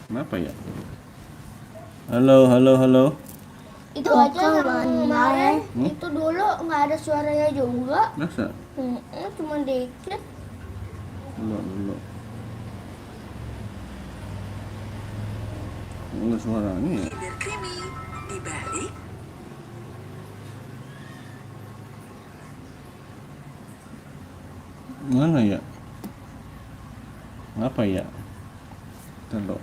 Kenapa ya? Halo, halo, halo. Itu aja yang kemarin itu dulu nggak ada suaranya juga. Masa? Cuma dikit. Dulu. Enggak suaranya ya? Bibir creamy dibalik. Mana ya? Apa ya? Telok.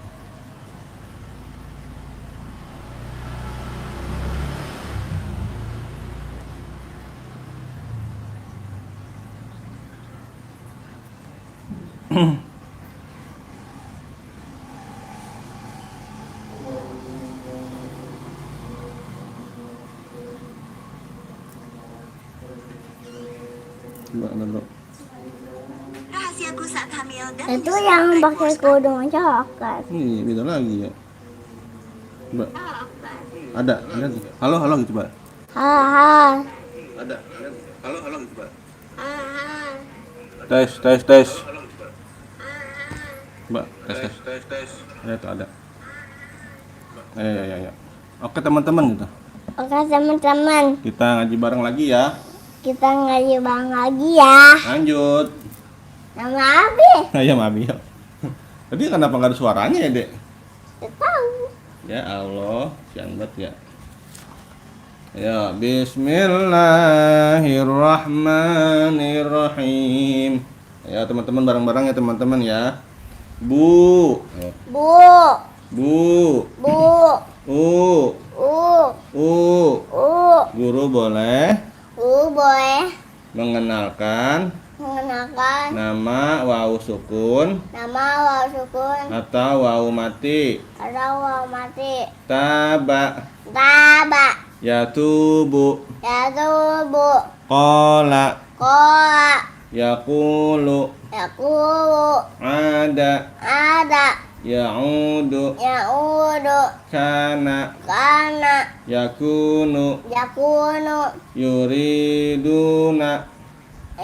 Coba telok. Rahasiaku saat hamil dan Itu menyusui yang break pakai force. kerudung coklat. Nih, beda lagi ya. Coba. Ada tuh. Halo, halo gitu, Pak. Haha. Ada. Halo, halo gitu, Pak. Haha. Tes. Mbak, tes. Ya, tuh ada. Ya. Oke, teman-teman gitu. Oke teman-teman, Kita ngaji bareng lagi ya. kita ngaji bang lagi ya. Lanjut. Nama Abi. Ayam Abi. Tadi kenapa nggak ada suaranya ya, Dek? Tidak tahu. Ya Allah, sian banget ya. Ya, bismillahirrahmanirrahim. Ya, teman-teman bareng-bareng ya, teman-teman ya. Bu. Bu. Bu. Bu. U. U. Guru boleh Boleh mengenalkan mengenalkan nama wawu sukun nama waw sukun atau wawu mati. atau waw mati. Taba. Taba. Yatubu. Yatubu. Qala. Kola. Yaqulu. Yakulu. Ada. Ya'udu. Yaudu. Kana. Yakunu. Yakunu. Yuriduna.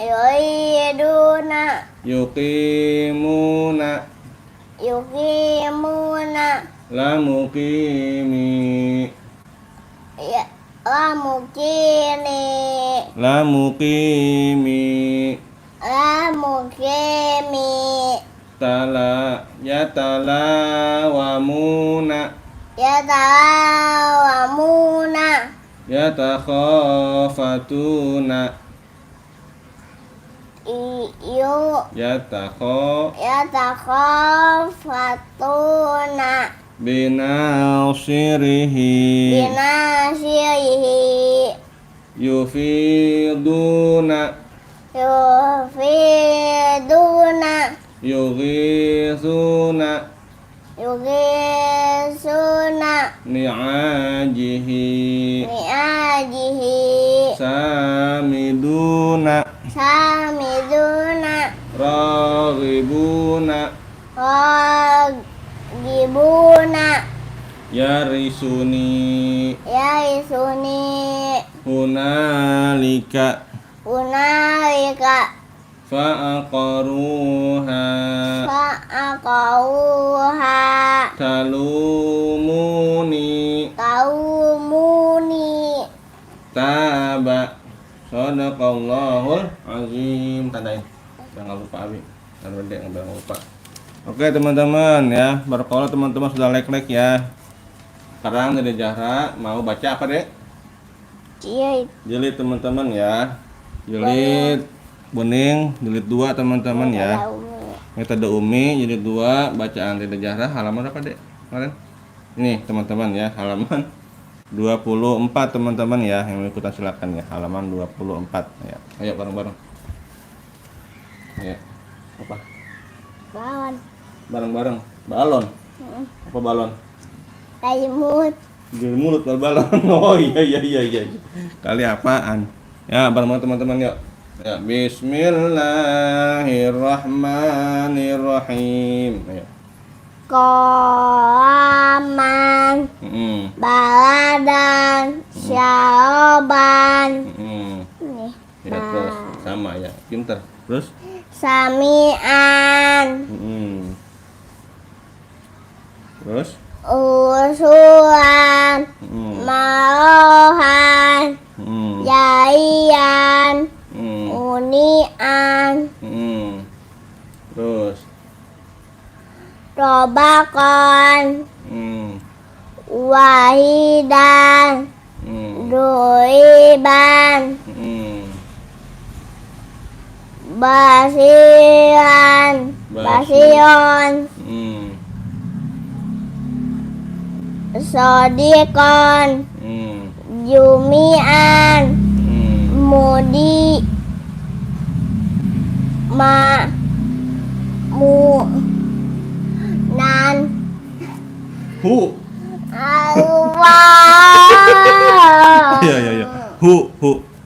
Yuriduna. Yuqimuna. Yukimuna. Lamukimi. Ya, lamukini. Lamukimi. Yatalawamuna. Yatawamuna. Yatakhafatuna. Yatakhafatuna. Binasirihi. Binasirihi. Yufiduna. Yufiduna. Yughithuna. Yugisuna. Ni'ajihi. Mi'ajihi. Samiduna. Samiduna. Raghibuna. Ragibuna. Yarisuni. Yaisuni. Hunalika. Hunalika. Fa'aqaruha. Fa'aqauha. Talumuni. Kaumuni. Taba. Shadaqallahul azim. Tandain. Jangan lupa Abi. Jangan lupa. Oke teman-teman ya. Barakallah teman-teman sudah like ya. Sekarang dari Zahra mau baca apa dek? Iya. Jilid teman-teman ya. Jilid bening, jilid 2 teman-teman ya. Metode Umi jilid 2 bacaan dari Zahra halaman apa dek? Kemarin? Ini teman-teman ya, halaman 24 teman-teman ya. Yang mau ikutan silakan ya, halaman 24 ya. Ayo bareng-bareng. Ya. Apa? Balon. Bareng-bareng. Balon. Apa balon? Taimut. Di mulut balon. Oh iya. Kali apaan? Ya, bareng-bareng teman-teman yuk. Ya, bismillahirrahmanirrahim. Ayo. Kolaman. Baladan. Syaroban. Nih. Ya, terus sama ya. Pinter. Terus? Samian. Terus? Usulan, Hmm. malahan, Hmm. jaian, Hmm. unian, Hmm. Terus? robakan, Hmm. wahidan, Hmm. duiban, Hmm. basiran, basion, Hmm. sodikon, Hmm. jumian, Hmm. mudi, mu, nan, Hu. Allah. Iya iya iya. Hu.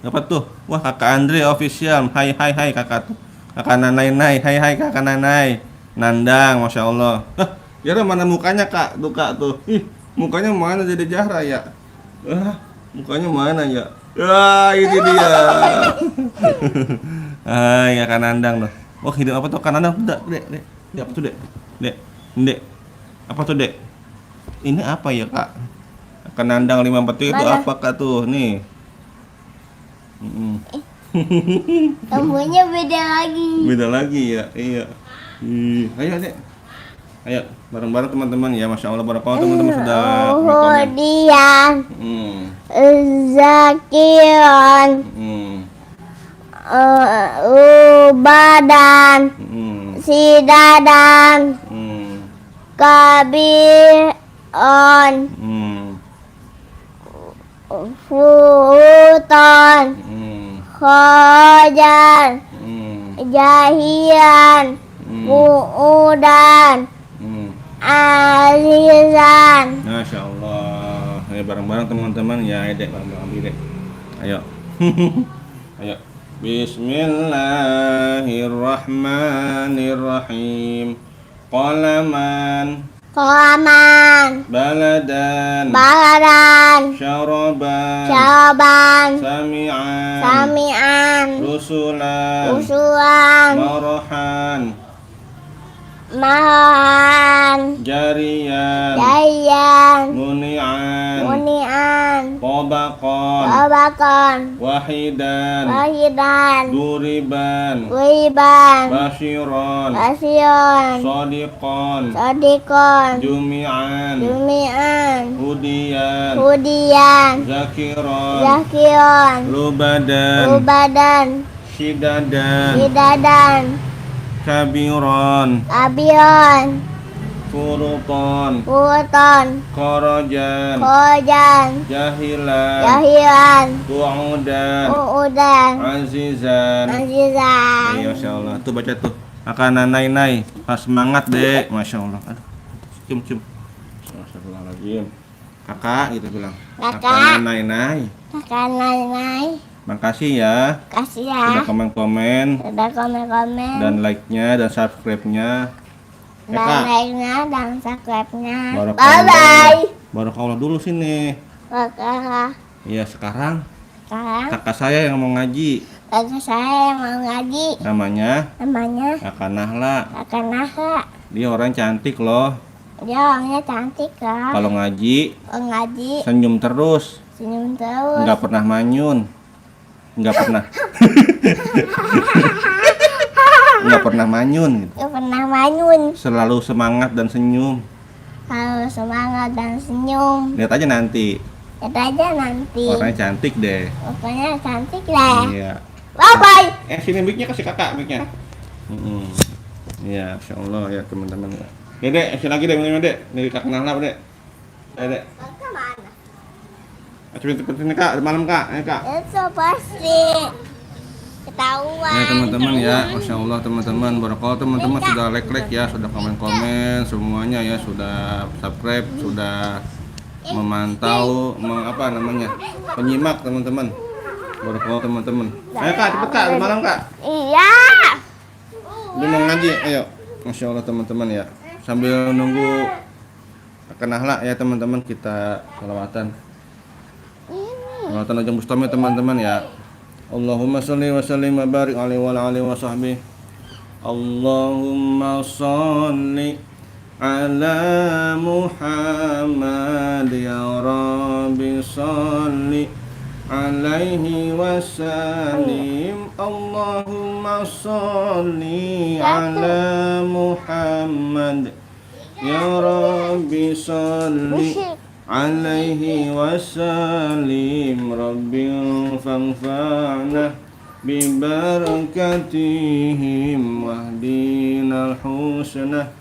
Apa tuh? Wah, Kakak Andre official. Hai Kakak tuh. Kakak Nanai. Hai Kakak Nanai. Nandang, Masya Allah. Hah, Yara mana mukanya Kak? Tuh Kak tuh. Ih, mukanya mana Dede Zahra ya? Mukanya mana ya? Ini dia. Hai, Kakak Nandang tuh. Wah, hidup apa tuh Kak Nandang? Dek. Apa tuh, Dek? Dek. Apa tuh, Dek? Ini apa ya, Kak? Kakak Nandang 5 petik itu Mana? apa Kak tuh? Nih. Mm-mm. Rambutnya beda lagi. Beda lagi ya, iya. Ayo Dek, ayo bareng-bareng teman-teman ya, Masya Allah barakallah teman-teman sudah komen. Kemudian Hmm, zakiran, hmm, ubadan, hmm, sidadan, hmm, kabiron, hmm, futon, hmm, khojan, hmm, jahilan, kuudan, hmm. azizan. Masya Allah, ayo bareng-bareng teman-teman ya, ayo Dek, bareng-bareng ambil Dek. Ayo, ayo. Bismillahirrahmanirrahim. Qalaman, Kolaman, baladan, baladan, syaraban, syaban, sami'an, samian, rusulan, usulan, marahan, mahan, jariyan, jayan, muni'an, munian, tabaqan, babakan, wahidan, wahidan, duriban, wiban, basyiran, basion, sadiqan, sodikon, jumi'an, jumian, hudiyan, hudian, zakiran, zakion, lubadan, ubadan, shidadan, sidadan, kabiran, abion, furutan, puton, korojan, kojan, jahilan, jahilan, tu'udan, uudan, azizan. azizan. Iya, Masya Allah. Tuh baca tuh. Akan nanai. Pas semangat dek. Masya Allah. Aduh. Cium. Astagfirullahaladzim. Kakak gitu bilang. Kakak. Akan nanai. Kakak nai, Makasih ya. kasih Sudah ya. komen-komen. Udah komen-komen. Dan like-nya dan subscribe-nya. Ya, Dan Kak. like-nya dan subscribe-nya. Barakallah. Bye-bye. Barakallah dulu sini. Kakak. Iya, sekarang Sekarang kakak saya yang mau ngaji. kakak saya yang mau ngaji. Namanya Namanya Kakak Nahla. Kakak Nahla. Dia orang cantik loh. Dia orangnya cantik loh. Kalau ngaji Kalau ngaji senyum terus. senyum terus. Nggak pernah manyun. Nggak pernah. Nggak pernah manyun gitu. Dia pernah manyun. Selalu semangat dan senyum. Kalau semangat dan senyum. Lihat aja nanti. Lihat aja nanti. Orangnya cantik deh. Pokoknya cantik lah. Iya. Bye-bye. Sini mic-nya kasih kakak mic-nya. Iya, Masya Allah ya teman-teman. Ya dek, sini lagi deh minumnya dek. Dari kakak Nahla dek. Ya dek. Kakak mana? Cepet sini kak, malam kak. Ayo kak. Itu pasti ketahuan. Ya teman-teman ya, Masya Allah teman-teman. Barakallah teman-teman sudah like ya, sudah komen-komen semuanya ya, sudah subscribe, sudah memantau, apa namanya, penyimak teman-teman. Barakallah teman-teman. Ayo kak, cepet kak, udah malam kak. Iya. Udah mau ngaji, ayo. Masya Allah teman-teman ya. Sambil nunggu Kakak Nahla ya teman-teman, kita salawatan. Salawatan Ajeng Bustami teman-teman ya. Allahumma sholli wa sallim wa barik alaihi wa ala alihi wa sahbihi. Allahumma sholli ala Muhammad ya Rabbi sholli alaihi wasallim. Allahumma sholli ala Muhammad ya Rabbi sholli alaihi wasallim. Rabbi fanfa'na bibarakatihim wahdinal husna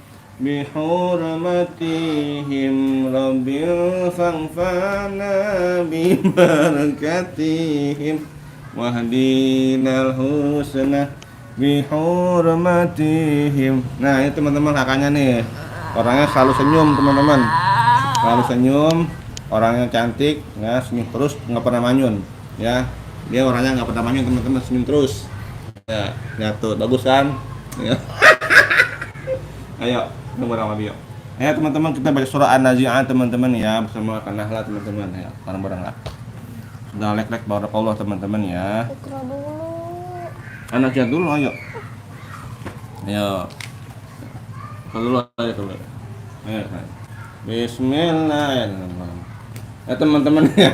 bihurmatihim. Rabbi fanfa'na bibarakatihim wahdinal husna bihurmatihim. Nah, ini teman-teman kakaknya nih. Orangnya selalu senyum, teman-teman. Selalu senyum, orangnya cantik, ya, senyum terus, nggak pernah manyun, ya. Dia orangnya nggak pernah manyun, teman-teman, senyum terus. Ya, lihat tuh, bagus kan? Ya. Ayo, tunggu sama Bio. Ayo teman-teman, kita baca surah An-Nazi'at teman-teman ya, bersama An-Nahla teman-teman ya, bareng-bareng lah. Sudah lek-lek barakallah teman-teman ya. Ikra dulu. An-Nazi'at dulu, ayo. Ayo. Dulu aja dulu. Ayo. Bismillahirrahmanirrahim. Ya teman-teman ya,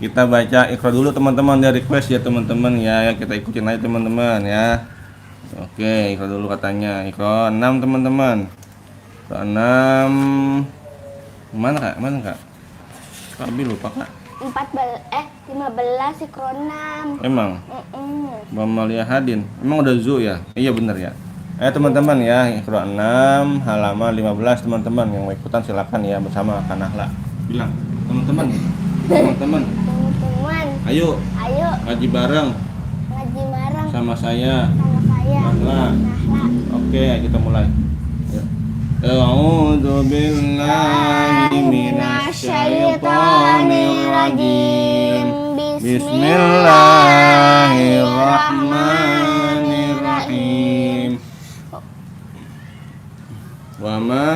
kita baca Iqra dulu teman-teman, dia request ya teman-teman ya, kita ikutin aja teman-teman ya. Oke, Iqra dulu katanya. Iqra 6 teman-teman. Iqra 6. Mana kak? Mana kak? Kak Abi lupa kak. 15 Iqra 6. Emang? Bamalia Hadin. Emang udah zu ya? Iya bener ya. Teman-teman ya, Iqra 6 halaman 15 teman-teman yang mau ikutan silakan ya bersama Kanahla. Bilang, teman-teman. Teman-teman. Teman-teman. Ayo ngaji bareng sama saya. Nahla. Oke, kita mulai. A'udzu billahi minasyaitonir rajim. Bismillahirrahmanirrahim. Wa ma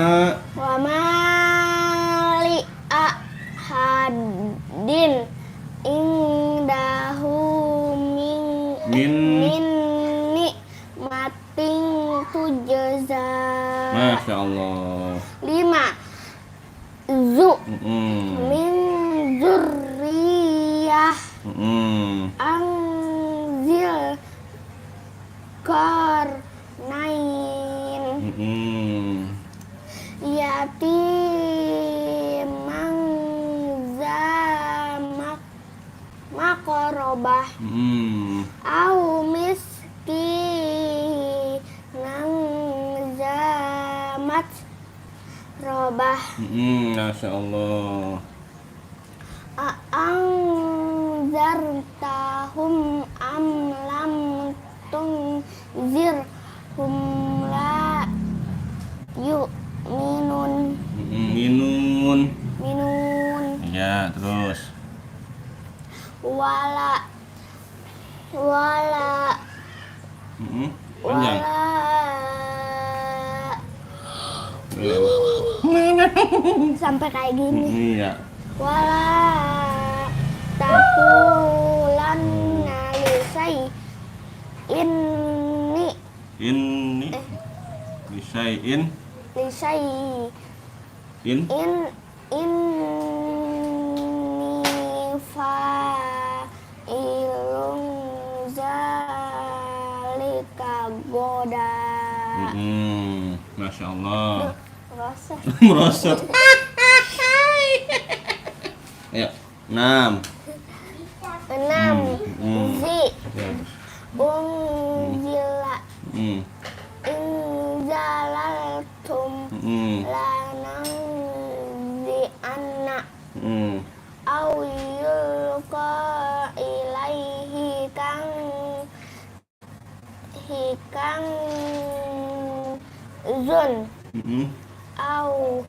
li ahadin indahu min nikmatin tujza. Masya Allah. 5 min zurriyah anzil karnain yatimang zamak makorobah au miskinang zamat robah. Masya Allah. A'anzartahum am lam tunzirhum la yu'minun. Minun. Ya, terus. Wala Panjang. sampai kayak gini. Iya. Wala taqulanna lisai inni Bisai'in lisai in inni fa'ilun zalika goda. Masya Allah. Rasa Merosot. Ayo, 6. 6 zi unzila inzalaltum lanang zi anak au yulqa ilaihi kang zun au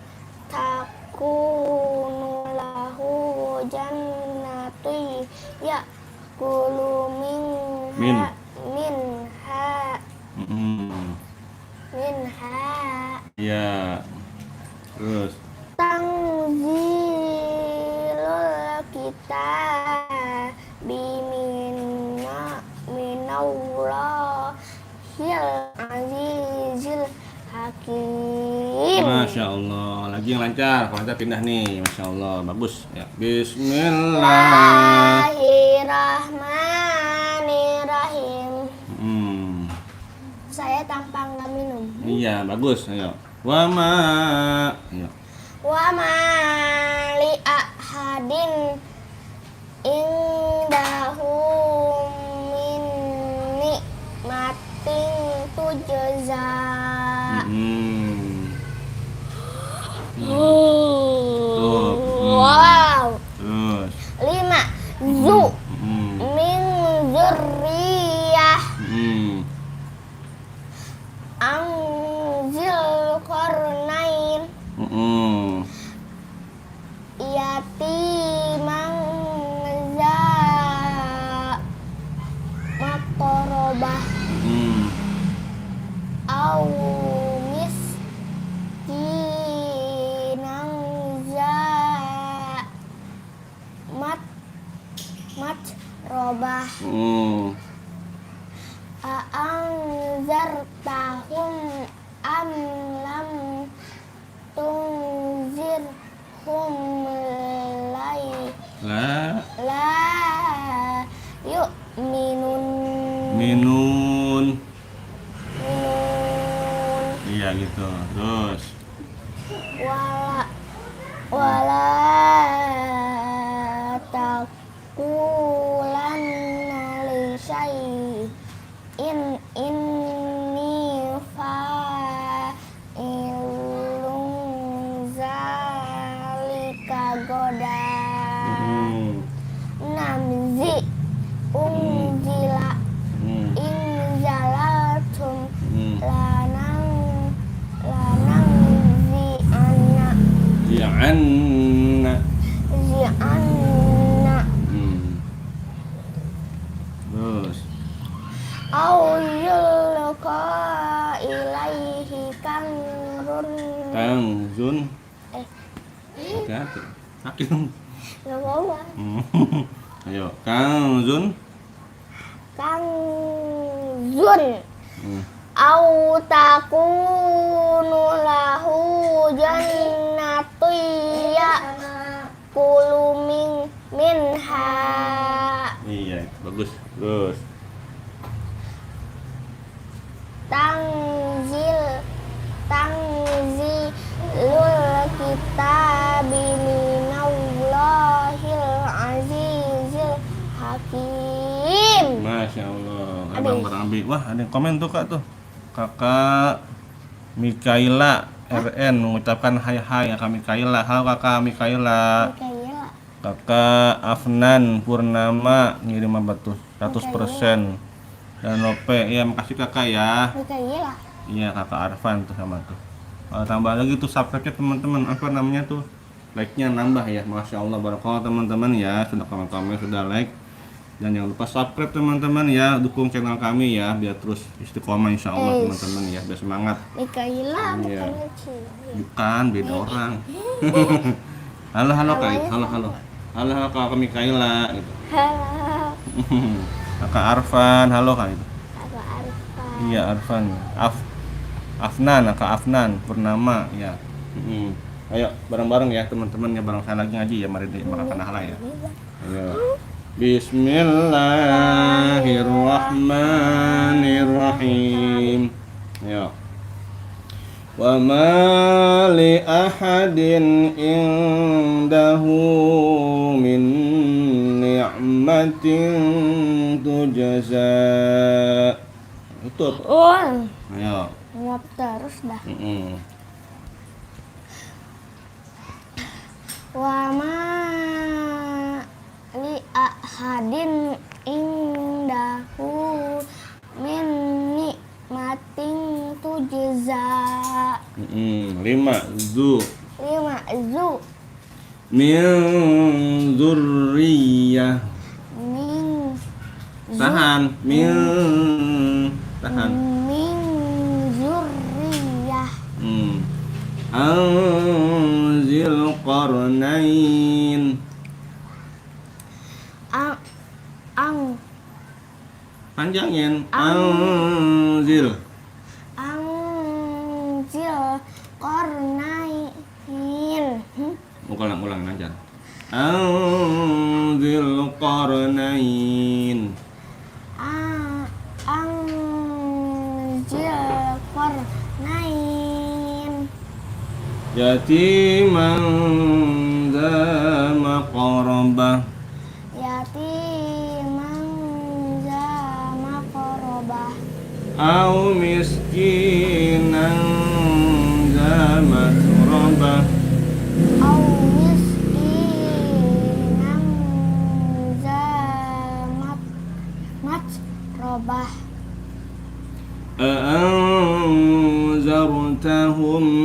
takunu lahu jannati yakulu minha Ya. Terus. Tanzilul kitabi minallahil azizil hakim. Masya Allah. Lagi yang lancar. Kalau lancar pindah nih. Masya Allah. Bagus. Ya. Bismillah. Bismillahirrahmanirrahim. Saya tanpa nggak minum. Iya, bagus. Ayo. Wa ma. Ayo. Wa ma li ahadin indahu min nikmatin tujza. Tuh. Wow. Terus. 5 zu min zurriyah anzil qarnain yatimang za maqrabah au miskinang za mat robah. A'anzartahum am lam tunzirhum La. yu'minun. Minun. Iya gitu. Terus. Wala taqulanna li syai'in inni fa'ilun zalika godan. Namzi unjila injalatum lanang Zi'anna. zi'anna Terus. au yulqa ilaihi Kanzun. Hati-hati. Sakit dong. nggak mau Ayo. Kanzun. kanzun au takunu lahu jannatu yakulu minha. Iya, bagus. Terus. Tanzilul kitabi minallahil azizil hakim. Masya Allah. Abang Berambi. Wah, ada yang komen tuh Kak tuh. Kakak Mikaela RN mengucapkan hai Kakak Mikaela. Halo Kakak Mikaela. Mikaela. Kakak Afnan Purnama ngirim apa tuh 100%. Dan Lope, ya makasih Kakak ya. Mikaela. Iya Kakak Arfan tuh sama tuh. Tambah lagi tuh subscribe-nya teman-teman. Apa namanya tuh? Like-nya nambah ya. Masya Allah barakallah teman-teman ya. Sudah komen-komen, sudah like. Dan jangan lupa subscribe teman-teman ya. Dukung channel kami ya biar terus istiqomah insya Allah teman-teman ya. Biar semangat. Mikaela Iya. bukan Lucy. Bukan, beda orang. Halo Kak. Halo Kakak Mikaela gitu. Halo. Kakak Arfan, halo Kak itu. Apa Arifan? Iya Arfan. Afnan, Kak Afnan Purnama ya. Ayo bareng-bareng ya teman-teman ya, bareng saya lagi ngaji ya, mari deh makan hala ya. Ayo. Bismillahirrahmanirrahim. Ayo. Wa ma li ahadin indahu min ni'matin tujza. Tutup. Ayo. Ngap terus dah. Wa ma li ahadin indahu min nikmatin tujza. 5 zu 5 zu min dzurriyyah. min Tahan min tahan. min zurriyah. Anzil qarnain. Panjangin. Anzil Anzil qarnain ulang aja. Anzil qarnain. Anzil qarnain. Yatiman dza maqrabah. Yatiman dza maqrabah. Au miskinan dza matrabah. Au miskinan dza matrabah. أأنذرتهم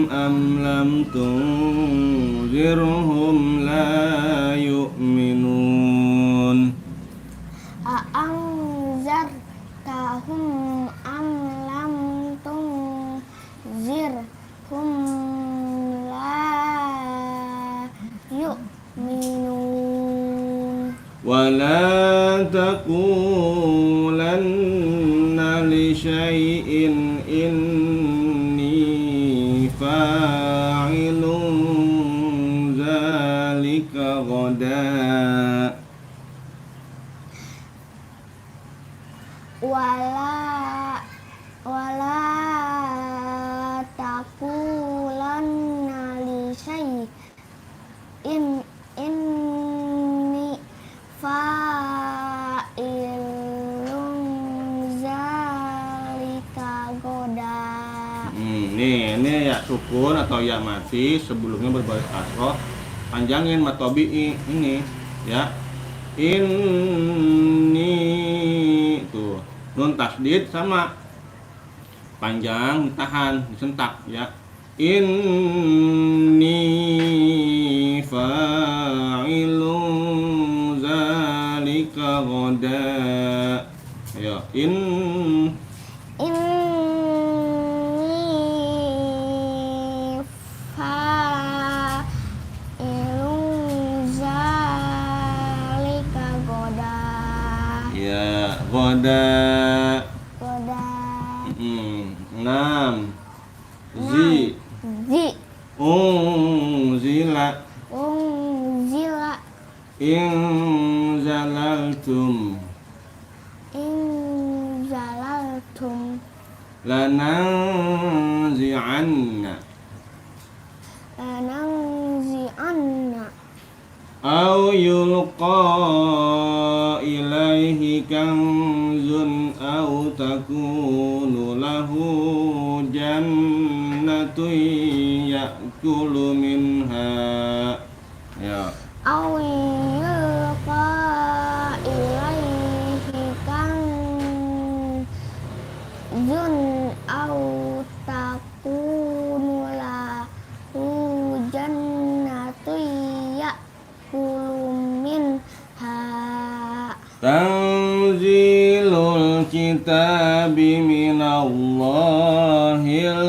أم لم تنذرهم لا يؤمنون أأنذرتهم أم لم تنذرهم لا يؤمنون ولا تقولن لشيء إني فاعل ذلك غدا wala taqulanna li syai'in inni fa'ilun zalika goda. Ini ya sukun atau ya mati sebelumnya berbaris kasroh, panjangin matobi ini ya. Ini tuh nun tasdid sama panjang ditahan disentak ya. Inni fa'ilun zalika ghoda. Ayo inni fa'ilun zalika goda. ya ghoda. Goda. 6 zi unzila inzalaltum lananzi'anna au yulqa ilaihi kanzun au takunu lahu jannatun ya'kulu minha ya. Au yulqa ilaihi kanzun au takunu lahu jannatun ya'kulu minha. Tanzilul kitabi minallahil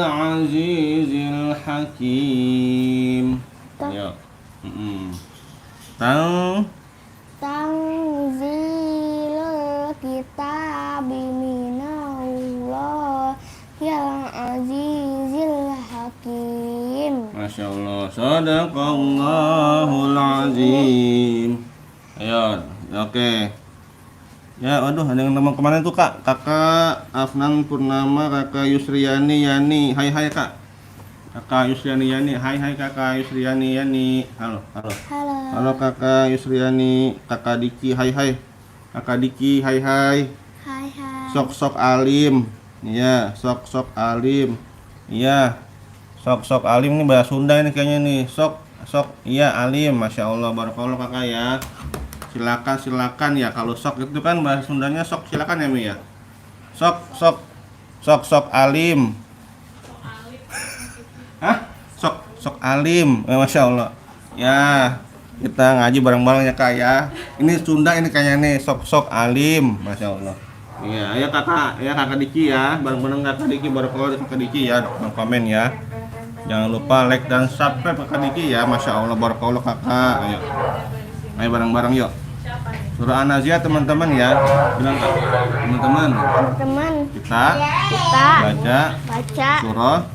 azizil hakim. Ya. Tanzilul kitabi minallahil azizil hakim. Masya Allah, sadaqallahul azim. Ayo, oke. Ya, waduh, ada yang nama kemana tuh kak? Kakak Afnan Purnama, kakak Yusriani Yani. Hai kak. Kakak Yusriani Yani. Hai kakak Yusriani Yani. Halo. Halo kakak Yusriani. Kakak Diki. Hai. Kakak Diki. Hai. Hai. Sok alim. Iya, sok alim. Iya. Sok alim ini bahasa Sunda ini kayaknya nih. Sok iya alim. Masya Allah, barakallah kakak ya. Silakan ya, kalau sok itu kan bahasa Sundanya sok, silakan ya Mi ya. Sok alim. Hah? Sok alim. Masya Allah. Ya, kita ngaji bareng-bareng ya kak ya. Ini Sunda ini kayaknya nih, sok alim. Masya Allah. Iya, ayo kakak Diki ya, bareng-bareng kakak Diki, barakallah kakak Diki ya, komen ya. Jangan lupa like dan subscribe kakak Diki ya. Masya Allah, barakallah kakak. Ayo bareng-bareng yuk. Surah An-Nazi'at teman-teman ya. Bilang kak, teman-teman kita baca surah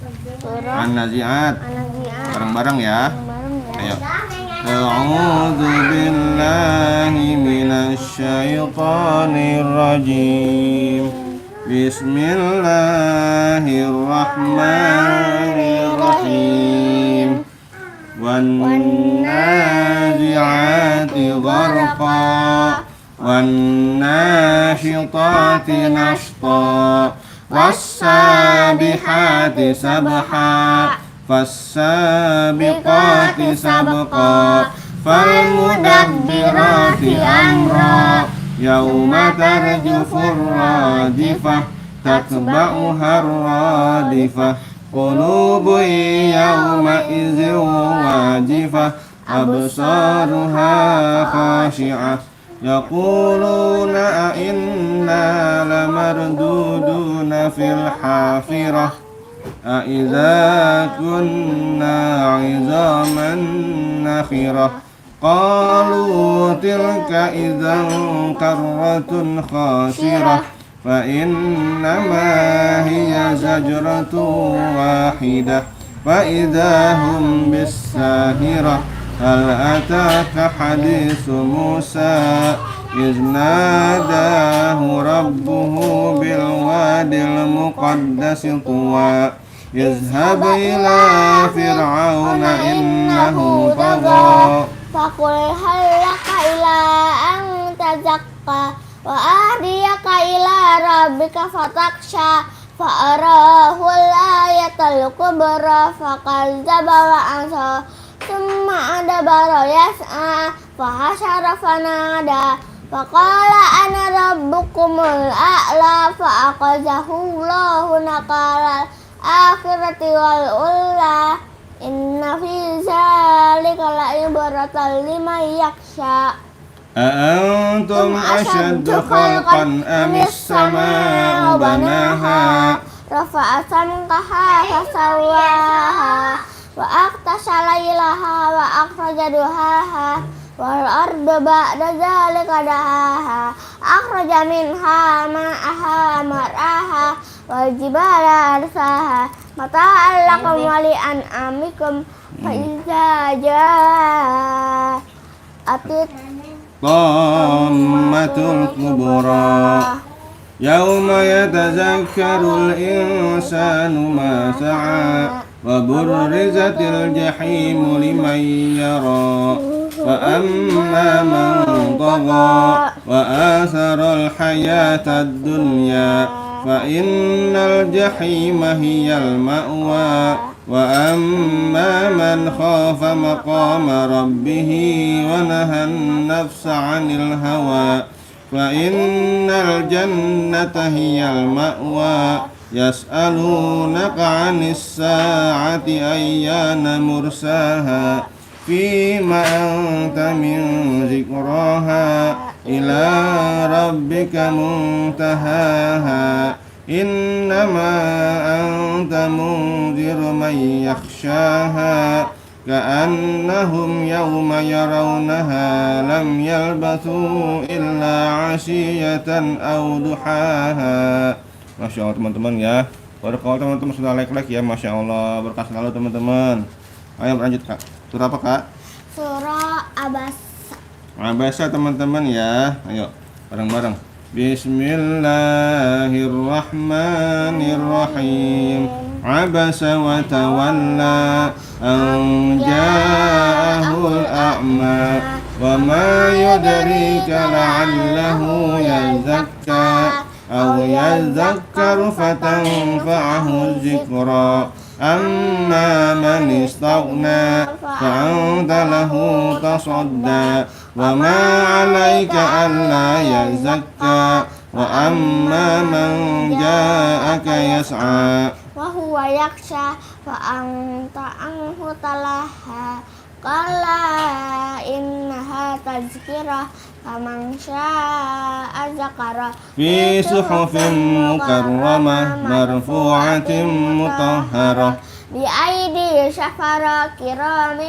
An-Nazi'at bareng-bareng ya. Ayo. أعوذ بالله من الشيطان الرجيم بسم الله الرحمن الرحيم والنازعات غرقا والناشطات نشطا والسابحات سبحا فالسابقات سبقا فالمدبرات أمرا يوم ترجف الرادفة تتبعها الرادفة قلوب يومئذ واجفة أبصارها خاشعة يقولون أئنا لمردودون في الحافرة أإذا كنا عظاما نخرة قالوا تلك إذا كرة خاسرة فإنما هي زجرة واحدة فإذا هم بالساهرة هل أتاك حديث موسى إذ ناداه ربه بالوادي المقدس طوى اذهب إلى فرعون إنه طغى فقل هل لك إلى أن تزكى وأهديك إلى ربك فتخشى فأراه الآية الكبرى فكذب وعصى ثم أدبر يسعى فحشر فنادى فقال أنا ربكم الأعلى فأخذه الله نكال الآخرة والأولى إن في ذلك لعبرة لمن يخشى أأنتم أشد خلقا أم السماء بناها رفع سمكها فسواها وأغطش ليلها وأخرج ضحاها والأرض بعد ذلك دحاها أخرج منها ماءها مرعاها والجبال أرساها متاعا لكم ولأنعامكم فإذا جاءت الطامة الكبرى يوم يتذكر الإنسان ما سعى وبرزت الجحيم لمن يرى فأما من طغى وآثر الحياة الدنيا فإن الجحيم هي المأوى وأما من خاف مقام ربه ونهى النفس عن الهوى فإن الجنة هي المأوى يسألونك عن الساعة أيان مرساها فيما أنت من ذكراها إلى ربك منتهاها إنما أنت منذر من يخشاها كأنهم يوم يرونها لم يلبثوا إلا عشية أو ضحاها. Masya Allah teman-teman ya. Kalau teman-teman sudah like ya, Masya Allah, berkah selalu teman-teman. Ayo lanjut Kak. Surah apa Kak? Surah Abasa. Abasa teman-teman ya. Ayo bareng-bareng. Bismillahirrahmanirrahim. Abasa wa tawalla an ja'ahul a'ma wa ma yudrika la'allahu yazakka أو يذكر فتنفعه الذكرى أما من استغنى فأنت له تصدى وما عليك ألا يزكى وأما من جاءك يسعى وهو يخشى فأنت عنه تلهى قال إنها تذكرة فمن شاء ذكره في صحف مكرمة مرفوعة مطهرة بأيدي سفرة كرام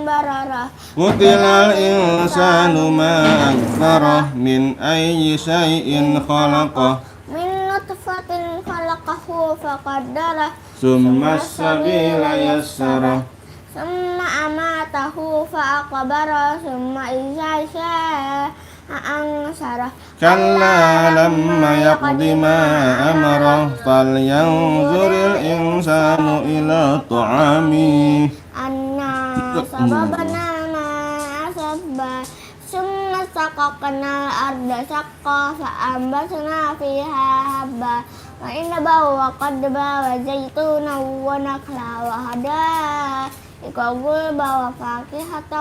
بررة قتل الإنسان ما أكفره من أي شيء خلقه من نطفة خلقه فقدره ثم السبيل يسره ثم أماته فأقبره ثم إذا شاء أنشره كلا لما يقض ما أمره فلينظر الإنسان إلى طعامه أنا صببنا الماء صبا ثم شققنا الأرض شقا فأنبتنا فيها حبا وعنبا وقضبا وزيتونا ونخلا وحدائق غلبا وفاكهة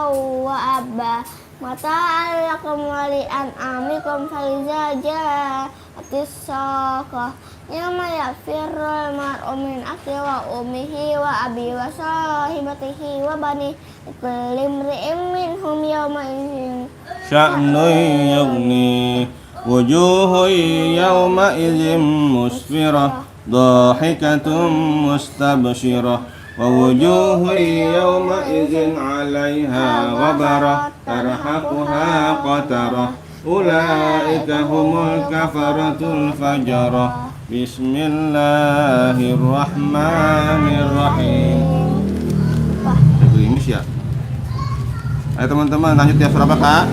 وأبا متاعا لكم ولأنعامكم فإذا جاءت الصاخة يوم يفر المرء من أخيه وأمه وأبيه وصاحبته وبنيه لكل امرئ منهم يومئذ شأن يغنيه وجوه يومئذ مسفرة ضاحكة مستبشرة ووجوه يومئذ عليها غبرة ترهقها قترة أولئك هم الكفرة الفجرة بسم الله الرحمن الرحيم. Gerimis ya. Ayo teman-teman lanjut ya, surah apa Kak?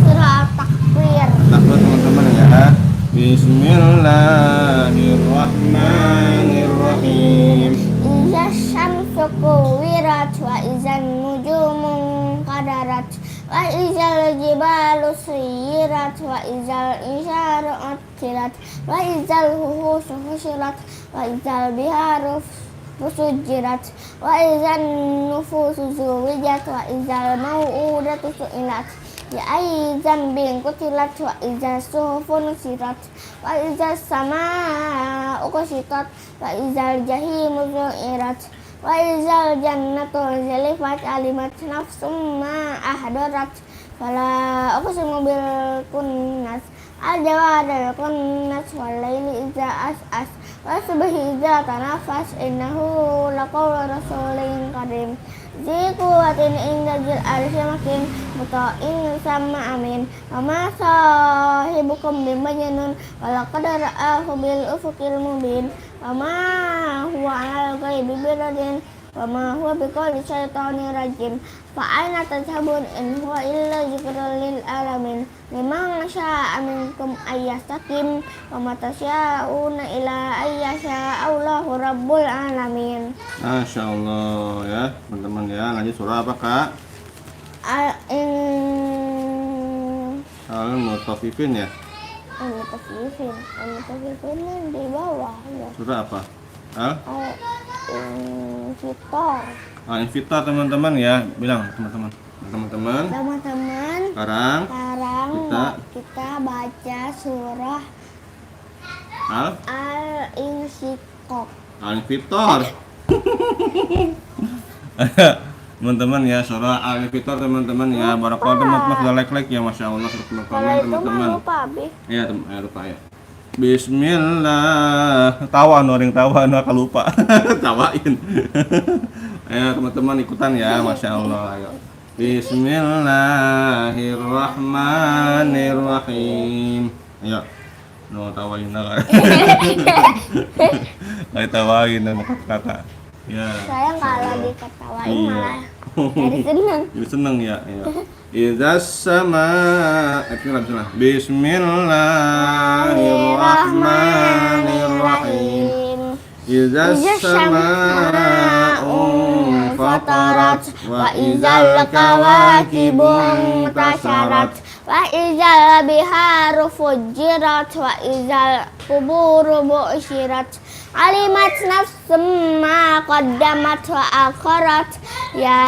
surah Takbir. Takbir teman-teman ya. Bismillahirrahmanirrahim. Iza syamsu kuwirat wa izan nujumu qadarat wa izal jibalu suyirat wa izal isyaru utilat wa izal huhusu husyirat wa izal biharu fusujirat wa izan nufusu zuwijat wa izal mau'udatu su'ilat ya ayy zambin kutilat wa izal suhufun sirat wa izal sama'u kusyitat wa izal jahimu su'irat wa izal jannatu zalifat alimat nafsum ma ahdarat fala uqsimu bil kunnas al-jawadil kunnas wal laili iza as'as wa subhi iza tanafas innahu laqawlu rasulin karim zi quwwatin inda zil arshi makin muta'in sama amin wa ma sahibukum bimajnun wa laqad ra'ahu bil ufuqil mubin wa ma huwa 'alal ghaibi biradin wa ma huwa biqawli syaitonir rajim fa aina tadhhabun in huwa illa dzikrun lil alamin liman syaa'a minkum ayyastaqim wa ma tasyaa'una ila ayyasha Allahu rabbul alamin. Masya Allah ya teman-teman ya. Lanjut surah apa Kak? Al-Mutaffifin ya. Al-Mutaffifin di bawah ya. Surah apa? Al-Infitar. Infitar teman-teman ya. Bilang teman-teman. Teman-teman. Sekarang kita baca surah Al-Insyikok. Al-Infitar. Teman-teman ya, surah Al-Infitar teman-teman ya. Barakallahu teman-teman sudah like ya, Masya Allah sudah teman-teman. Iya lupa ya. Bismillah. Tawa orang tawa lupa. Tawain. Ayo teman-teman ikutan ya, Masya Allah. Ayo. Bismillahirrahmanirrahim. Ayo. No tawain lah. Ayo tawain sama kakak. Ya. Sayang kalau diketawain Iya. malah jadi seneng. Jadi seneng ya. Idzas sama Bismillahirrahmanirrahim. Idzas sama'u fatarat wa idzal kawakibu intasarat wa idzal biharu fujirat wa idzal quburu bu'syirat alimat nafsum ma qaddamat wa akharat ya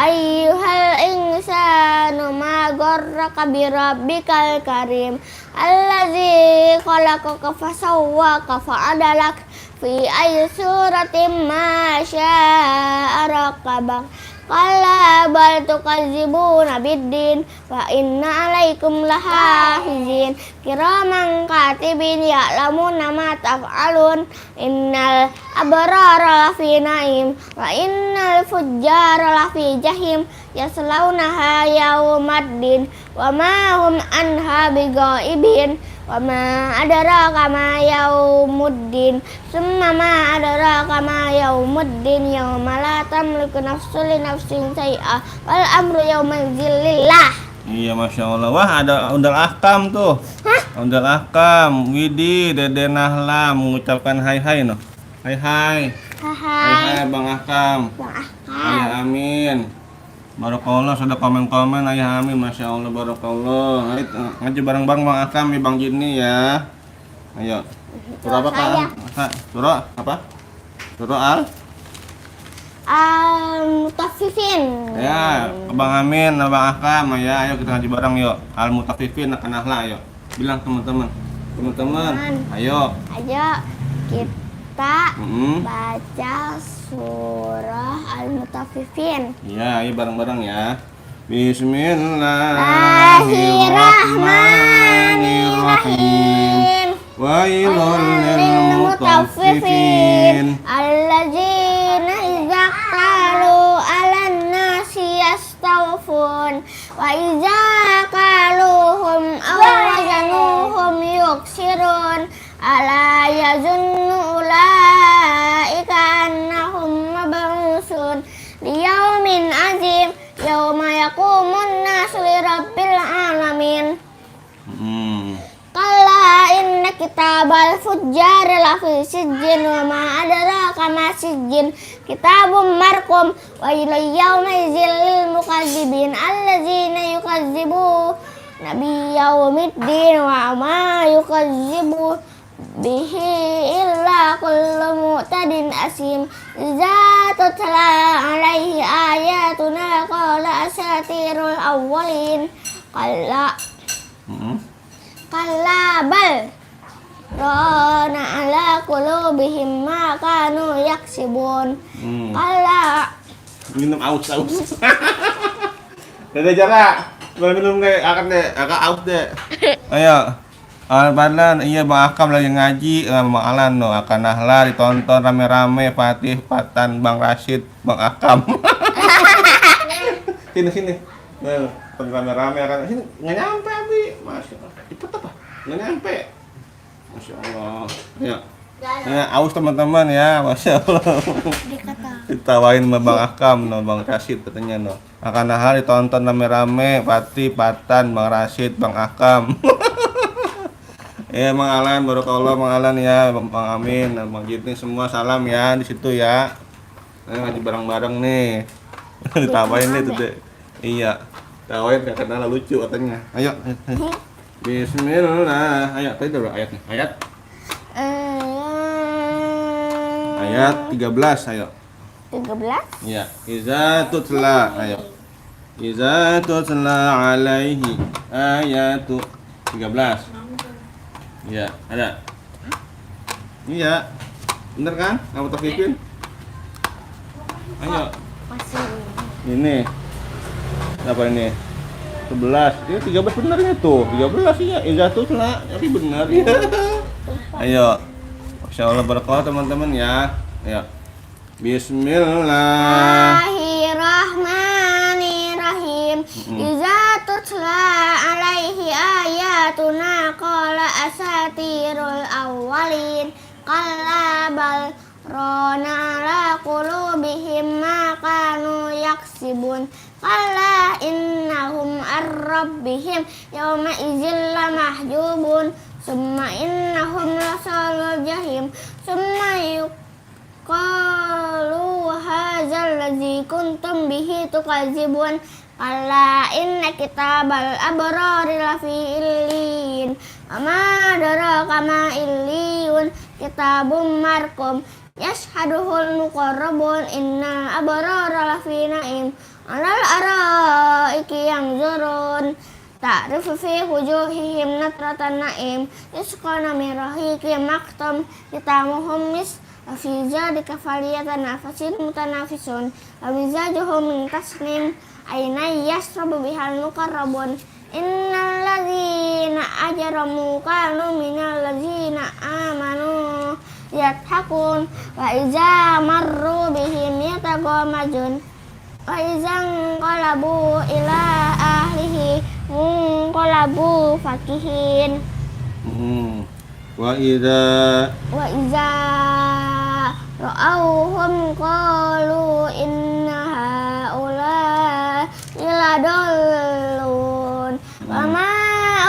ayyuhal insanu ma gharraka bi rabbikal karim allazi khalaqaka fasawwaka fa'adalak fi ayyi suratin ma syaa raqabak qala bal tukadzibuna biddin wa inna alaikum lahafizin kiraman katibin ya'lamuna ma taf'alun innal abrara lafi na'im wa innal fujjara lafi jahim yaslaunaha yaumaddin wa ma hum anha bighaibin wa ma adraka ma yaumuddin summa ma adraka ma yaumuddin yauma la tamliku nafsun li nafsin syai'a wal amru yauma idzin lillah. Iya, Masya Allah. Wah, ada Undal Ahkam tuh. Hah? Undal Ahkam, Widi, Dede Nahla mengucapkan hai noh. Hai. Hai Bang Ahkam. Bang Ahkam. Ayah Amin. Barakallah, sudah komen-komen Ayah Amin. Masya Allah, barakallah. Ayo ngaji bareng-bareng Bang Ahkam nih, Bang Jini ya. Ayo. Surah apa Kak? Surah apa? Surah Al-Mutaffifin. Ya, Bang Amin, Bang Ahkam ya. Ayo kita ngaji bareng yuk. Al-Mutaffifin akan Nahla, ayo. Bilang teman-teman. Ayo. Ayo kita Mm-mm. baca surah Al-Mutaffifin. Ya, ayo bareng-bareng ya. Bismillahirrahmanirrahim. Wailul lil mutaffifin. Alladzina idza qalu 'alan nasi yastawfun wa idza qaluhum aw wazanuhum yuksirun ala yazunnu ulaika annahum mab'usun liyaumin azim yauma yaqumun nasu lirabbil alamin. Kalla inna kitabal fujjar lafi sijjin wa ma adraka ma sijjin kitabun marqum wa yawma idzil lil mukazzibin alladzina yukazzibu nabi yaumiddin wa ma yukazzibu bihi illa kullu mu'tadin asim idza tutla alaihi ayatuna qala asatirul awwalin kalla bal rana ala qulubihim ma kanu yaksibun. Kalla Minum aus. Dede Jara, boleh minum deh, akan deh, agak aus deh. Ayo. Al-Balan, iya Bang Ahkam lagi ngaji, Bang Alan no, akan Nahla ditonton rame-rame, Fatih, Patan, Bang Rashid, Bang Ahkam. Sini. Rame-rame akan sini nggak nyampe Abi. Masya Allah. Cepet apa? Nggak nyampe. Masya Allah. Ya. Ya, aus teman-teman ya, Masya Allah. Ditawain sama Bang Ahkam, no, Bang Rashid katanya no. Akan Nahla ditonton rame-rame, Fatih, Patan, Bang Rashid, Bang Ahkam. Ya, Bang Alan, barakallah Bang Alan ya, Bang Amin, Bang Jitni semua salam ya di situ ya. Ayo ngaji bareng-bareng nih. Ditawain nih tuh deh. Iya. Tawain gak kenal lucu katanya. Ayo. Bismillah. Ayo, tadi dulu ayatnya. Ayat 13, ayo. 13. Iya. Iza tutla, ayo. Iza tutla alaihi ayatu 13. Iya, ada. Iya. Bener kan? Kamu terpikir? Ayo. Masih. Ini. Apa ini? 11. Ini 13 benernya tuh. 13 iya. Iza tutla, tapi benar ya. Ayo. Masya Allah barakallah teman-teman ya. Ayo. Bismillah. Bismillahirrahmanirrahim. Iza tutla alaihi ayatuna qala asatirul awwalin kalla bal rana ala qulubihim ma kanu yaksibun kalla innahum ar-rabbihim yawma idzil lamahjubun summa innahum lasalul jahim summa qalu hadzal ladzi kuntum bihi tukadzibun kalla inna kitabal abrari lafi illin ama adraka ma illiyun kitabum marqum yashhaduhul muqarrabun inna abrara lafi na'im alal araiki yanzurun ta'rifu fi wujuhihim natratan na'im yusqana min rahiqin maktum kitamuhum mis fi zalika falyatanafasil mutanafisun wa mizajuhum min tasnim aynay yashrabu bihal muqarrabun innal ladzina ajramu kanu minal ladzina amanu yathakun wa iza marru bihim yataghamajun wa iza qalabu ila ahlihi munqalabu fakihin. Wa idza Wa iza ra'awhum qalu inna haula'i ladallun wa ma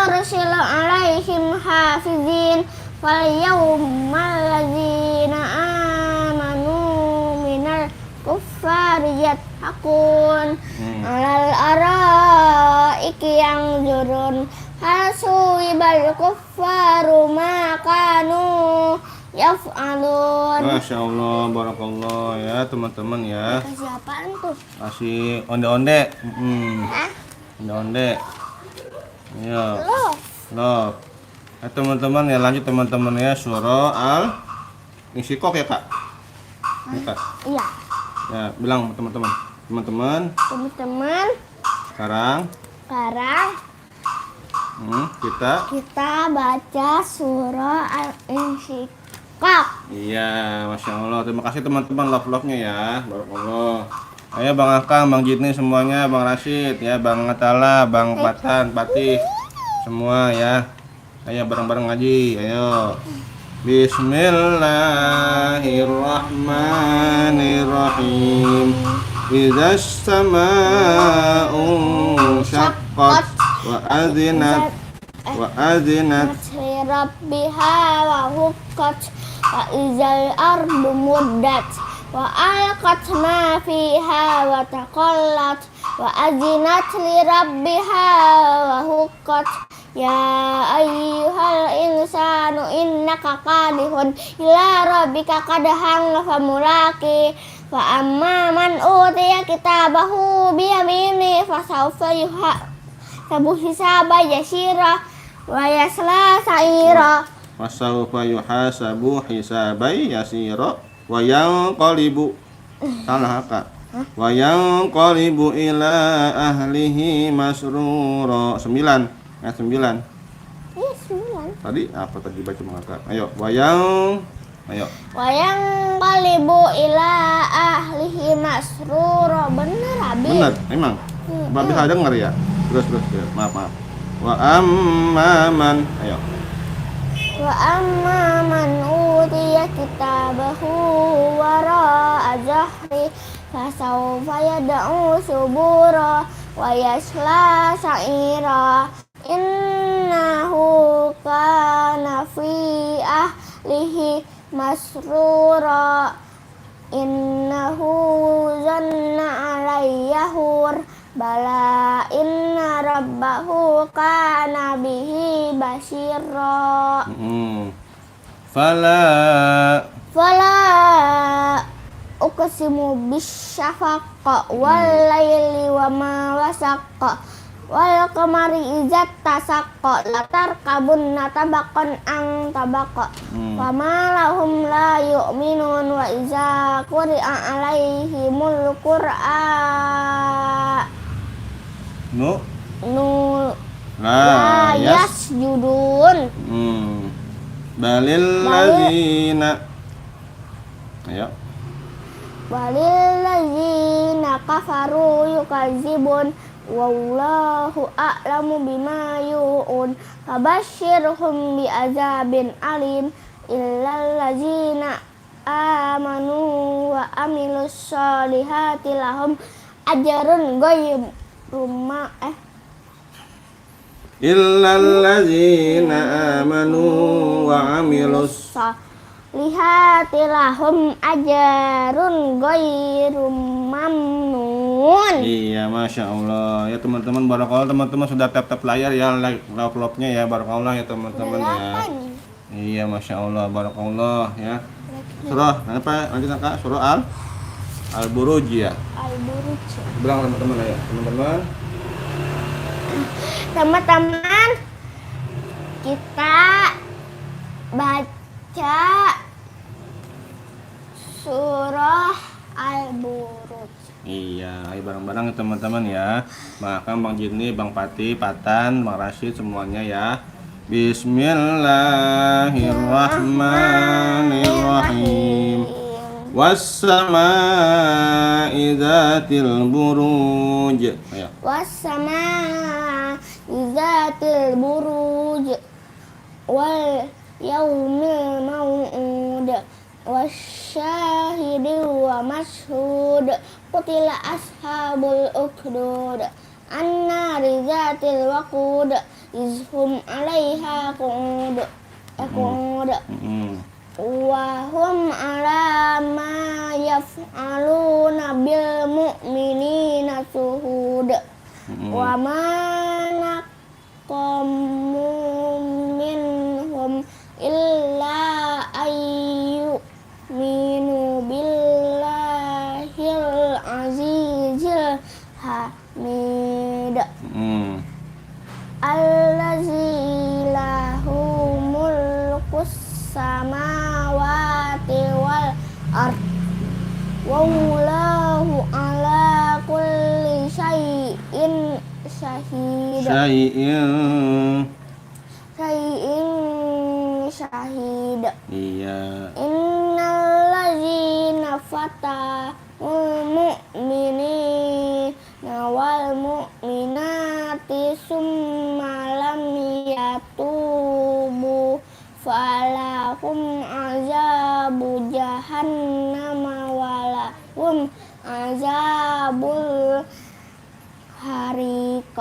ursilu 'alaihim hafizin fal yawmal ladzina amanu minal kuffari yadhakun 'alal araiki yanzurun hal suwibal kuffaru ma kanu yaf'alun. Masya Allah, barakallah ya teman-teman ya. Kasih apaan tuh? Kasih onde-onde. Hah? Onde-onde. Ya. Love. Love. Teman-teman ya, lanjut teman-teman ya, surah Al-Insyiqaq ya kak. Ya, kak. Iya. Ya, bilang teman-teman. Teman-teman, Teman-teman, sekarang kita baca surah Al-Insyiqaq. iya, masya Allah. Terima kasih teman-teman love-nya ya, barakallah. Ayo Bang Akang, Bang Jitni semuanya, Bang Rashid ya, Bang Atala, Bang Patan, Patih, semua ya. Ayo bareng-bareng ngaji, ayo. Bismillahirrahmanirrahim. Idzas samaa'u syaqqat wa adzinat li rabbiha wa huqqat wa izal ardu muddat wa alqat ma fiha wa taqallat wa azinat li rabbiha wa huqqat ya ayyuhal insanu innaka qadihun ila rabbika qadhan famulaqi wa amma man utiya kitabahu biyamini fasawfa yuhasabu hisaba yasira wa yasla sa'ira Wasaufa yuhasabu hisabai yasira wa yanqalibu salah kak wa yanqalibu ila ahlihi masrura 9 ayat 9 iya 9 tadi apa tadi baca mengakak ayo ayo wayang qalibu ila ahlihi masrura bener Abi benar emang Babi bisa denger ya terus ya. maaf wa amman ayo wa amma man utiya kitabahu wara'a zahri fasawfa yad'u subura wa yasla sa'ira innahu kana fi ahlihi masrura innahu zanna alayyahur bala inna rabbahu kana bihi basira fala uqsimu bisyafaq wal laili wa ma wasaq wal qamari idza tasaqqa latarkabunna tabaqan an tabaq fama lahum la yu'minun wa idza quri'a alaihimul qur'an la yasjudun balil ladzina ayo walil ladzina kafaru yukazibun wallahu a'lamu bima yu'un fabashshirhum bi'adzabin alim illal ladzina amanu wa amilus solihati lahum ajrun ghairu illal ladzina amanu wa amilus solihati lahum ajrun ghairu mamnun. Iya, masya Allah ya teman-teman, barakallah teman-teman sudah tap layar ya, like love-nya ya, barakallah ya teman-teman ya. Iya, masya Allah, barakallah ya. Surah apa lanjut kak? Surah Al-Buruj ya. Al-Buruj. Bilang teman-teman ya, Teman-teman, kita baca surah Al-Buruj. Iya, ayo bareng-bareng ya teman-teman ya. Maka Bang Jini, Bang Pati, Patan, Bang Rashid semuanya ya. Bismillahirrahmanirrahim. Was-samaa'i dzatil buruj. Ayo. Was-samaa'i dzatil buruj wal yaumil mau'ud wasyahidi wa mashhud qutila ashabul ukhdud annari zatil waqud izhum 'alaiha qu'ud wa hum 'ala ma yaf'aluna bil mu'minina syuhud wa ma naqamu minhum illa ayyuminu billahil azizil hamid allazi lahu mulkus samawati wal ard wallahu ala kulli syai'in syahid syahid. Iya. Innallazina fatanul mu'minina wal mu'minati summa lam yatubu falahum azabu jahannama walahum azabul hariq.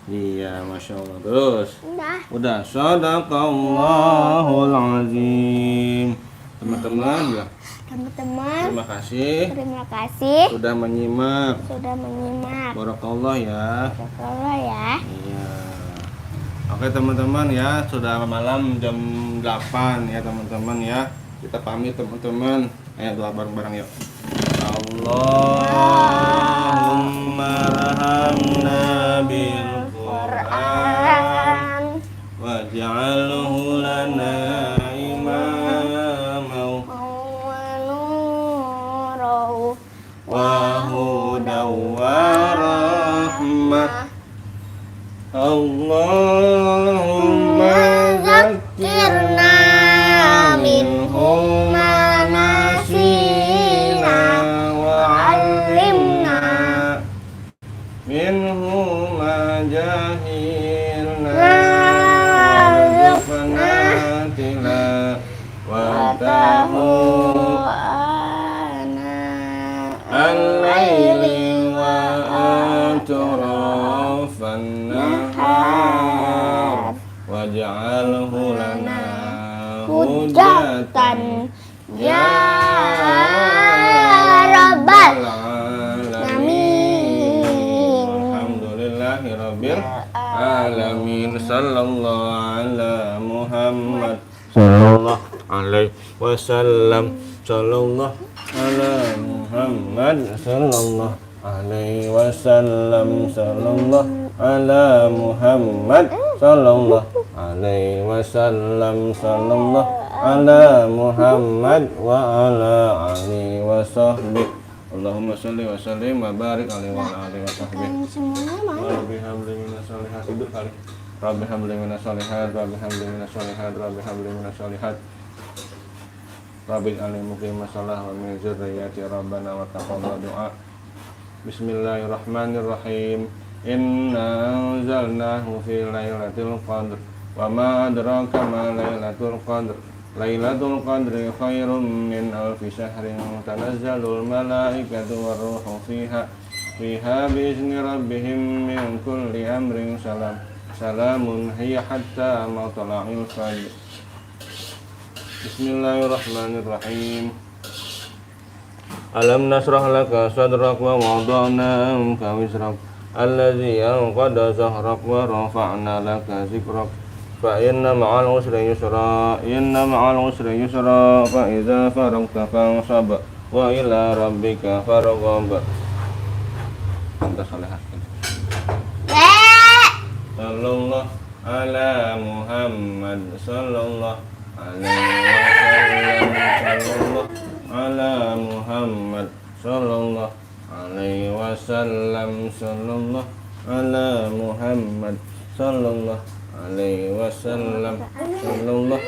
Iya, Masya Allah. Terus Udah. Shadaqallahul azim. Teman-teman ya, Teman-teman, terima terima kasih kasih sudah menyimak. Barakallah ya. Barakallah ya. Iya. Oke teman-teman ya, sudah malam jam 8 ya teman-teman ya. Kita pamit teman-teman. Ayo doa bareng-bareng yuk. Allahumma rahamna bil Qur'an waj'alhu lana imamau wa hudaw wa rahmah. Allahumma zakkirna minhu ma nasina wa 'allimna minhu ma jahilna warzuqna tilawatahu al-laili wa atrafan nahar waj'alhu lana hujjatan ya rabbal alamin. Alhamdulillahi rabbil alamin. Sallallahu ala Muhammad sallallahu alaihi wasallam. Sallallahu ala Muhammad sallallahu alaihi wasallam. Sallallahu ala Muhammad sallallahu alaihi wasallam. Sallallahu ala Muhammad wa ala alihi wa sahbihi. Allahumma sholli wa sallim wa barik alaihi wa ala alihi wa sahbihi. Semuanya mana? Rabbi habli minas sholihat. Hidup kali. Rabbi habli minas sholihat. Rabbi habli minas sholihat. Rabbi habli minas sholihat. Rabbi alim muqimah salah wa min zurriyati rabbana wa taqabbal du'a. Bismillahirrahmanirrahim. Inna anzalnahu fi lailatul qadr wa ma adraka ma lailatul qadr. Lailatul qadri khairum min alfi syahrin tanazzalul malaikatu warruhu fiha biizni rabbihim min kulli amrin salamun hiya hatta matla'il fajr. Bismillahirrahmanirrahim. Alam nasrah laka sadrak wa wada'na anka wizrak alladzi anqadha zahrak wa rafa'na laka zikrak fa inna ma'al usri yusra fa idza faragta fansab wa ila rabbika farghab. Anta salihah. Sallallahu ala Muhammad sallallahu alaihi wasallam. Ala Muhammad sallallahu alaihi wasallam. Sallallahu ala Muhammad sallallahu alaihi wasallam. Sallallahu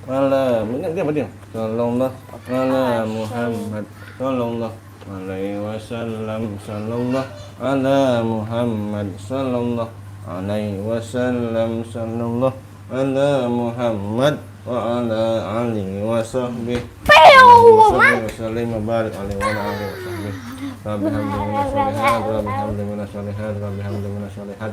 ala sallallahu ala Muhammad sallallahu alaihi wasallam. Sallallahu ala Muhammad sallallahu alaihi wasallam. Sallallahu ala Muhammad wa ala alihi wa sahbihi wa sallim wa barik alaihi wa ala alihi wa sahbihi. Rabbi hamdi minas sholihat, Rabbi hamdi minas sholihat, Rabbi hamdi minas sholihat.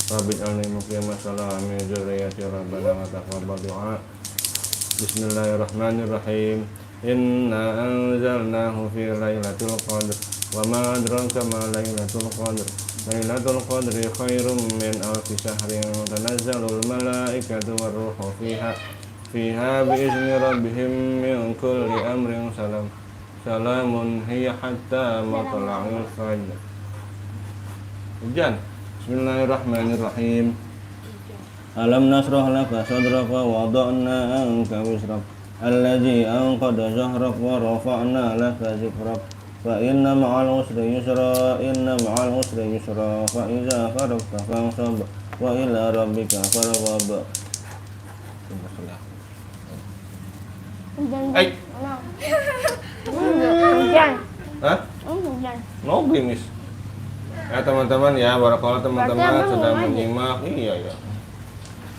Rabbi alni muqimah salami dzurriyyati rabbana wa taqabbal du'a. Bismillahirrahmanirrahim. Inna anzalnahu fi lailatul qadr wa ma adraka ma lailatul qadr. Lailatul qadri khairum min alfi syahrin tanazzalul malaikatu warruhu fiha biizni rabbihim min kulli amrin salamun hiya hatta matla'il fajr. Hujan. Bismillahirrahmanirrahim. Alam nasrah laka sadraka wa wada'na anka wisrak alladzi anqadha zahrak wa rafa'na laka zikrak fa inna ma'al usri yusra fa iza faragta fansab wa ila rabbika farghab. Hujan. Ai. Hujan. Hah? Hujan. No gerimis. Ya teman-teman ya, barakallah teman-teman Berarti abang sudah mau mandi? menyimak. Iya ya.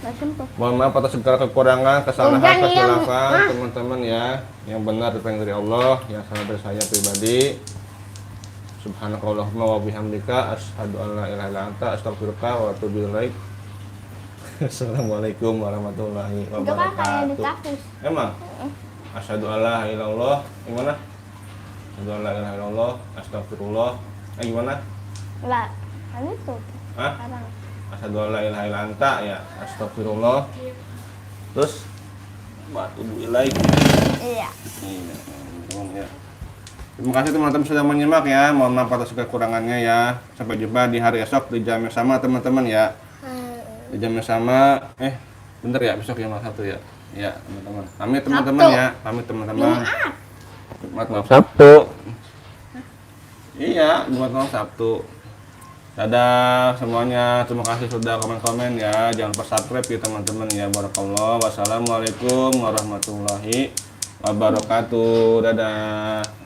Sumpah. Mohon maaf atas segala kekurangan, kesalahan, Hujan yang- kesilapan ah. teman-teman ya. Yang benar datang dari Allah, yang salah dari saya pribadi. Subhanakallahumma wa bihamdika asyhadu an la ilaha illa anta astaghfiruka wa atubu ilaik. Assalamualaikum warahmatullahi Itu kan kayak di wabarakatuh. kampus. Emang? Asyhadu an la ilaha illallah. Gimana? Asyhadu an la ilaha illallah, astagfirullah. Gimana? Enggak. Kan itu. Hah? Sekarang. Asyhadu an la ilaha illa anta ya, astagfirullah. Terus atubu ilaik. Iya. Ya. Terima kasih teman-teman sudah menyimak ya. Mohon maaf atas kekurangannya ya. Sampai jumpa di hari esok di jam yang sama teman-teman ya. Di jam yang sama. Bentar ya, besok jam 1 ya. Ya teman-teman. Pamit teman-teman Sabtu. ya. Pamit teman-teman. Jumat. Maaf Sabtu. Iya, Jumat malam Sabtu. Dadah semuanya. Terima kasih sudah komen-komen ya. Jangan lupa subscribe ya teman-teman ya. Barakallah. Wassalamualaikum warahmatullahi wabarakatuh. Dadah.